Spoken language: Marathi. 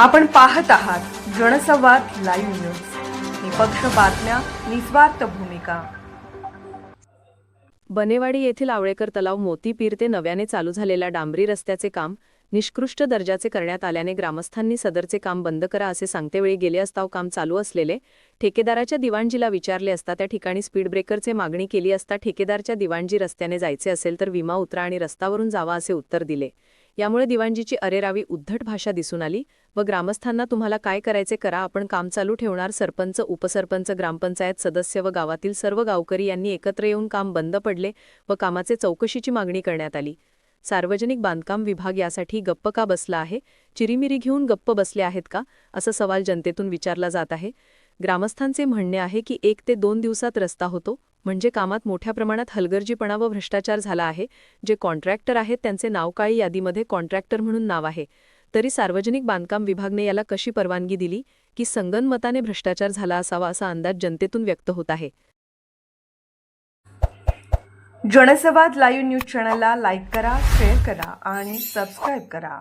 आपण पाहत आहात जनसंवाद लाईव्ह न्यूज। निपक्ष बातम्या, निस्वार्थ भूमिका। बनेवाडी येथील आवळेकर तलाव मोतीपीर ते नव्याने चालू झालेल्या डांबरी रस्त्याचे काम निष्कृष्ट दर्जाचे करण्यात आल्याने ग्रामस्थांनी सदरचे काम बंद करा असे सांगतेवेळी गेले असता काम चालू असलेले ठेकेदाराच्या दिवाणजीला विचारले असता त्या ठिकाणी स्पीड ब्रेकरचे मागणी केली असता ठेकेदारच्या दिवाणजी रस्त्याने जायचे असेल तर विमा उतरा आणि रस्त्यावरून जावा असे उत्तर दिले। यामुळे दिवाणजीची अरेरावी उद्धट भाषा दिसून आली व ग्रामस्थांना तुम्हाला काय करायचे करा, आपण काम चालू ठेवणार। सरपंच, उपसरपंच, ग्रामपंचायत सदस्य व गावातील सर्व गावकरी यांनी एकत्र येऊन काम बंद पडले व कामाचे चौकशीची मागणी करण्यात आली। सार्वजनिक बांधकाम विभाग यासाठी गप्प का बसला आहे? चिरीमिरी घेऊन गप्प बसले आहेत का, असा सवाल जनतेतून विचारला जात आहे। ग्रामस्थांचे म्हणणे आहे की 1 ते 2 दिवसात रस्ता होतो, म्हणजे कामात मोठ्या प्रमाणात हलगर्जीपणा व भ्रष्टाचार झाला आहे। जे कॉन्ट्रॅक्टर आहेत त्यांचे नाव काळी यादीमध्ये कॉन्ट्रॅक्टर म्हणून नाव आहे, तरी सार्वजनिक बांधकाम विभागाने याला कशी परवानगी दिली की संगनमताने भ्रष्टाचार झाला असावा असा अंदाज जनतेतून व्यक्त होत आहे। जनसंवाद लाईव्ह न्यूज चॅनलला लाईक करा, शेअर करा आणि सबस्क्राईब करा।